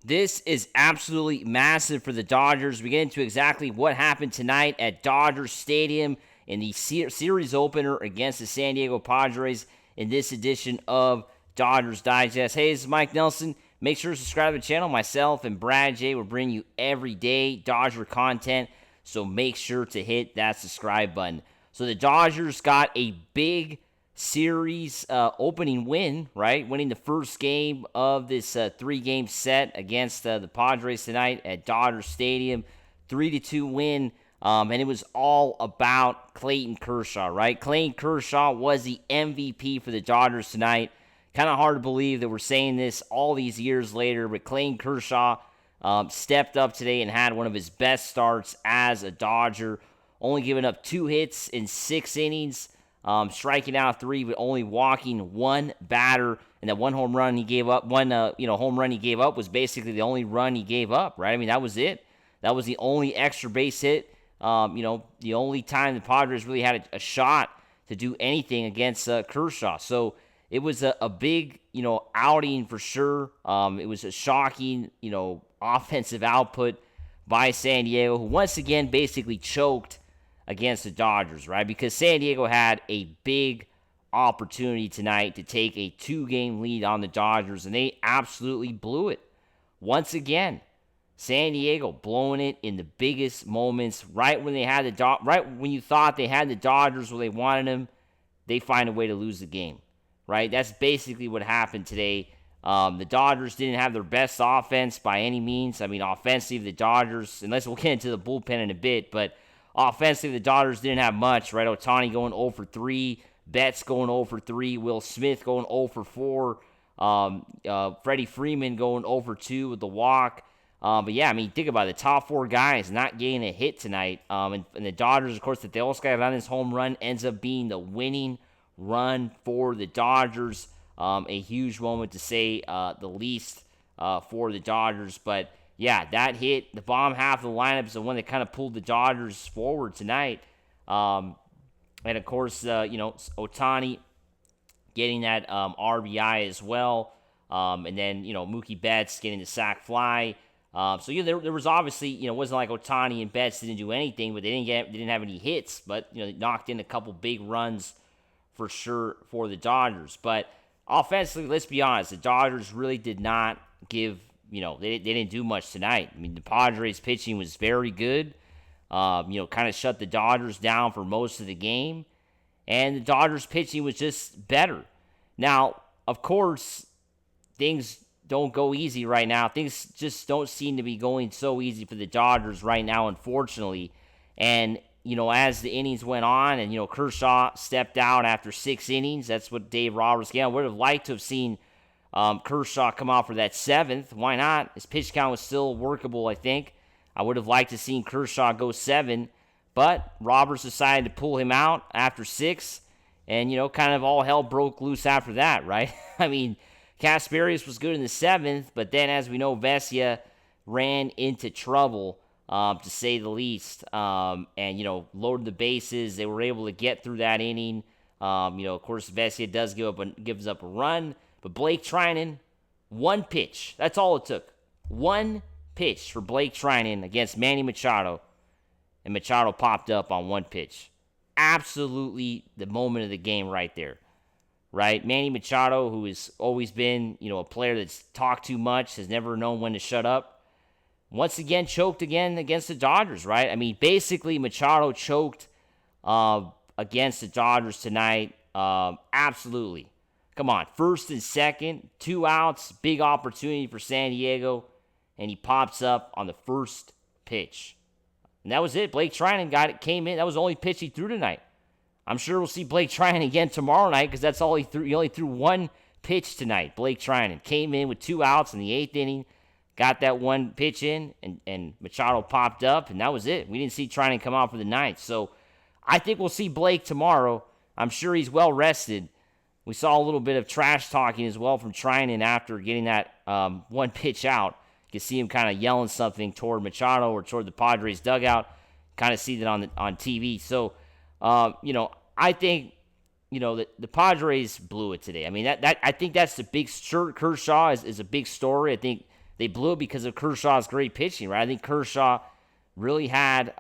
This is absolutely massive for the Dodgers. We get into exactly what happened tonight at Dodger Stadium in the series opener against the San Diego Padres in this edition of Dodgers Digest. Hey, this is Mike Nelson. Make sure to subscribe to the channel. Myself and Brad J will bring you everyday Dodger content, so make sure to hit that subscribe button. So the Dodgers got a big series opening win, right? Winning the first game of this three-game set against the Padres tonight at Dodger Stadium. 3-2 win, and it was all about Clayton Kershaw, right? Clayton Kershaw was the MVP for the Dodgers tonight. Kind of hard to believe that we're saying this all these years later, but Clayton Kershaw stepped up today and had one of his best starts as a Dodger, only giving up 2 hits in 6 innings. Striking out 3, but only walking 1 batter, and that one home run he gave up, home run he gave up was basically the only run he gave up, right? I mean, that was it. That was the only extra base hit. The only time the Padres really had a shot to do anything against Kershaw. So it was a big, outing for sure. It was a shocking, offensive output by San Diego, who once again basically choked against the Dodgers, right? Because San Diego had a big opportunity tonight to take a 2-game lead on the Dodgers, and they absolutely blew it. Once again, San Diego blowing it in the biggest moments, right when they had right when you thought they had the Dodgers where they wanted them, they find a way to lose the game, right? That's basically what happened today. The Dodgers didn't have their best offense by any means. I mean, offensively, the Dodgers, unless we'll get into the bullpen in a bit, but offensively, the Dodgers didn't have much, right? Ohtani going 0 for 3, Betts going 0 for 3, Will Smith going 0 for 4, Freddie Freeman going 0 for 2 with the walk. But yeah, I mean, think about it. The top 4 guys not getting a hit tonight. And the Dodgers, of course, the Teoscar Hernandez home run ends up being the winning run for the Dodgers. A huge moment to say the least for the Dodgers. But yeah, that hit, the bottom half of the lineup is the one that kind of pulled the Dodgers forward tonight. And of course, Ohtani getting that RBI as well. And then, Mookie Betts getting the sac fly. There was obviously, it wasn't like Ohtani and Betts didn't do anything, but they didn't have any hits. But, they knocked in a couple big runs for sure for the Dodgers. But offensively, let's be honest, the Dodgers really did not give, they didn't do much tonight. I mean, the Padres pitching was very good. Kind of shut the Dodgers down for most of the game. And the Dodgers pitching was just better. Now, of course, things don't go easy right now. Things just don't seem to be going so easy for the Dodgers right now, unfortunately. And, as the innings went on and, Kershaw stepped out after 6 innings, that's what Dave Roberts gave. I would have liked to have seen Kershaw come out for that 7th. Why not? His pitch count was still workable, I think. I would have liked to seen Kershaw go 7, but Roberts decided to pull him out after 6, and, kind of all hell broke loose after that, right? I mean, Kasperius was good in the 7th, but then, as we know, Vesia ran into trouble, to say the least, and, loaded the bases. They were able to get through that inning. Of course, Vesia does gives up a run, but Blake Treinen, 1 pitch. That's all it took. 1 pitch for Blake Treinen against Manny Machado, and Machado popped up on 1 pitch. Absolutely the moment of the game right there, right? Manny Machado, who has always been, a player that's talked too much, has never known when to shut up, once again choked again against the Dodgers, right? I mean, basically Machado choked against the Dodgers tonight. Absolutely. Come on, 1st and 2nd, 2 outs, big opportunity for San Diego, and he pops up on the 1st pitch. And that was it. Blake Treinen came in. That was the only pitch he threw tonight. I'm sure we'll see Blake Treinen again tomorrow night because that's all he threw. He only threw 1 pitch tonight. Blake Treinen came in with 2 outs in the 8th inning, got that 1 pitch in, and Machado popped up, and that was it. We didn't see Treinen come out for the 9th. So I think we'll see Blake tomorrow. I'm sure he's well rested. We saw a little bit of trash talking as well from Treinen after getting that 1 pitch out. You can see him kind of yelling something toward Machado or toward the Padres dugout. Kind of see that on TV. So, I think, the Padres blew it today. I mean, I think that's the big Kershaw is a big story. I think they blew it because of Kershaw's great pitching, right? I think Kershaw really had,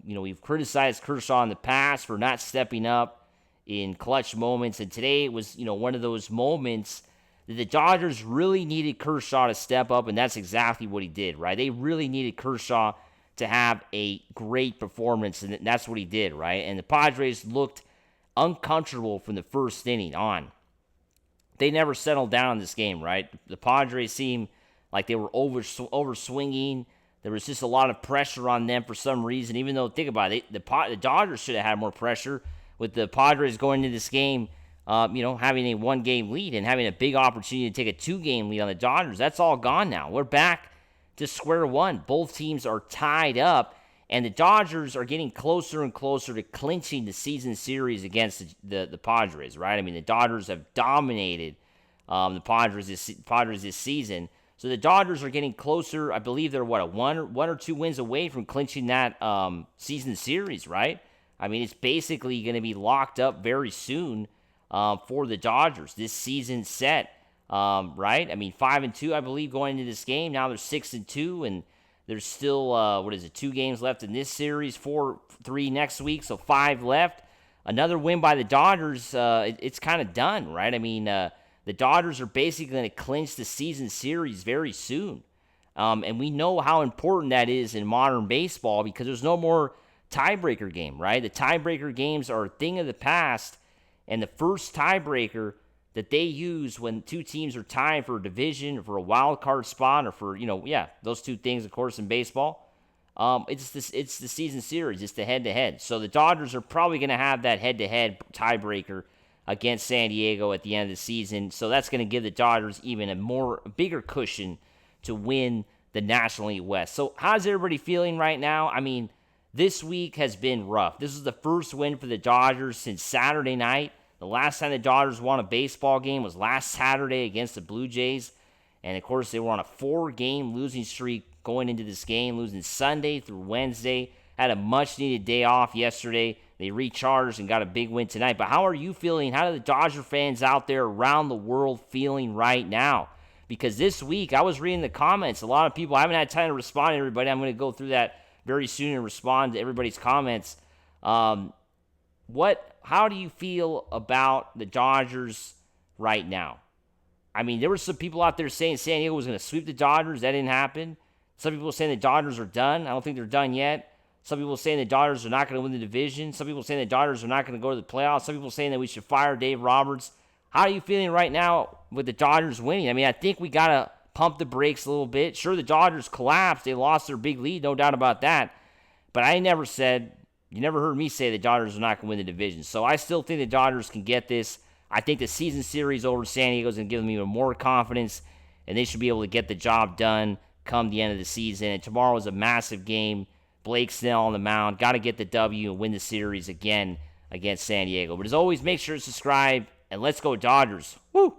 we've criticized Kershaw in the past for not stepping up in clutch moments, and today was, one of those moments that the Dodgers really needed Kershaw to step up, and that's exactly what he did, right? They really needed Kershaw to have a great performance, and that's what he did, right? And the Padres looked uncomfortable from the first inning on. They never settled down in this game, right? The Padres seemed like they were over swinging. There was just a lot of pressure on them for some reason, even though, think about it, the Dodgers should have had more pressure with the Padres going into this game, having a one-game lead and having a big opportunity to take a two-game lead on the Dodgers. That's all gone now. We're back to square one. Both teams are tied up, and the Dodgers are getting closer and closer to clinching the season series against the Padres, right? I mean, the Dodgers have dominated the Padres this season. So the Dodgers are getting closer. I believe they're, one or two wins away from clinching that season series, right? I mean, it's basically going to be locked up very soon for the Dodgers. This season's set, right? I mean, 5-2, I believe, going into this game. Now they're 6-2, and there's still, 2 games left in this series, 4-3 next week, so 5 left. Another win by the Dodgers, it's kind of done, right? I mean, the Dodgers are basically going to clinch the season series very soon. And we know how important that is in modern baseball because there's no more tiebreaker game, right? The tiebreaker games are a thing of the past, and the first tiebreaker that they use when two teams are tied for a division, or for a wild card spot, or for, those two things, of course, in baseball, it's the season series. It's the head-to-head. So the Dodgers are probably going to have that head-to-head tiebreaker against San Diego at the end of the season. So that's going to give the Dodgers even a bigger cushion to win the National League West. So how's everybody feeling right now? I mean, this week has been rough. This is the first win for the Dodgers since Saturday night. The last time the Dodgers won a baseball game was last Saturday against the Blue Jays. And, of course, they were on a 4-game losing streak going into this game, losing Sunday through Wednesday. Had a much-needed day off yesterday. They recharged and got a big win tonight. But how are you feeling? How are the Dodger fans out there around the world feeling right now? Because this week, I was reading the comments. A lot of people, I haven't had time to respond to everybody. I'm going to go through that very soon and respond to everybody's comments. How do you feel about the Dodgers right now? I mean, there were some people out there saying San Diego was going to sweep the Dodgers. That didn't happen. Some people saying the Dodgers are done. I don't think they're done yet. Some people saying the Dodgers are not going to win the division. Some people saying the Dodgers are not going to go to the playoffs. Some people saying that we should fire Dave Roberts. How are you feeling right now with the Dodgers winning? I mean, I think we got to pump the brakes a little bit. Sure, the Dodgers collapsed. They lost their big lead, no doubt about that. But you never heard me say the Dodgers are not going to win the division. So I still think the Dodgers can get this. I think the season series over San Diego is going to give them even more confidence, and they should be able to get the job done come the end of the season. And tomorrow is a massive game. Blake Snell on the mound. Got to get the W and win the series again against San Diego. But as always, make sure to subscribe, and let's go Dodgers. Woo!